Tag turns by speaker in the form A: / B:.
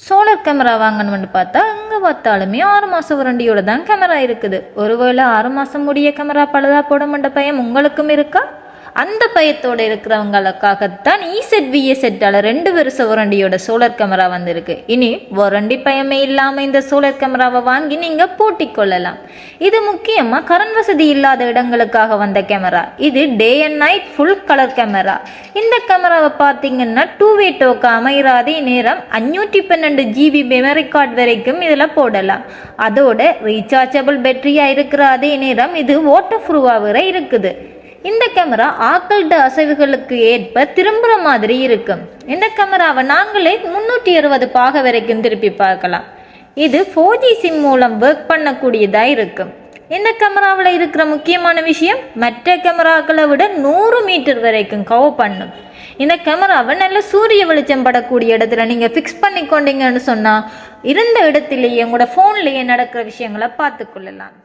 A: Solar camera வாங்கணும்னு பார்த்தா எங்கே பார்த்தாலுமே 6 மாதம் வாரண்டியோட தான் கேமரா இருக்குது. ஒருவேளை 6 மாதம் முடிய கேமரா பழுதா போட மாட்ட பயம் உங்களுக்கும் இருக்கா? அந்த பயத்தோடு இருக்கிறவங்களுக்காகத்தான் EZVA 2 வருஷ வாரண்டியோட சோலார் கேமரா வந்திருக்கு. இனி வாரண்டி பயமே இல்லாமல் இந்த சோலார் கேமராவை வாங்கி நீங்கள் பூட்டிக்கொள்ளலாம். இது முக்கியமாக கரண்ட் வசதி இல்லாத இடங்களுக்காக வந்த கேமரா. இது day and night full colour camera. இந்த கேமராவை பார்த்தீங்கன்னா 2-way டோக்கு அமைராதே நேரம் 512 GB மெமரி கார்டு வரைக்கும் இதில் போடலாம். அதோட ரீசார்ஜபிள் பேட்டரியாக இருக்கிற அதே நேரம் இது வாட்டர் ப்ரூஃபாக வேற இருக்குது. இந்த கேமரா ஆக்கள்ட அசைவுகளுக்கு ஏற்ப திரும்புகிற மாதிரி இருக்கும். இந்த கேமராவை நாங்களே 360 பாக வரைக்கும் திருப்பி பார்க்கலாம். இது 4G சிம் மூலம் ஒர்க் பண்ணக்கூடியதாக இருக்கும். இந்த கேமராவில் இருக்கிற முக்கியமான விஷயம் மற்ற கேமராக்களை விட 100 மீட்டர் வரைக்கும் கவர் பண்ணும். இந்த கேமராவை நல்ல சூரிய வெளிச்சம் படக்கூடிய இடத்துல நீங்கள் ஃபிக்ஸ் பண்ணி கொண்டீங்கன்னு சொன்னால் இருந்த இடத்துலையே உங்களோட ஃபோன்லேயே நடக்கிற விஷயங்களை பார்த்து கொள்ளலாம்.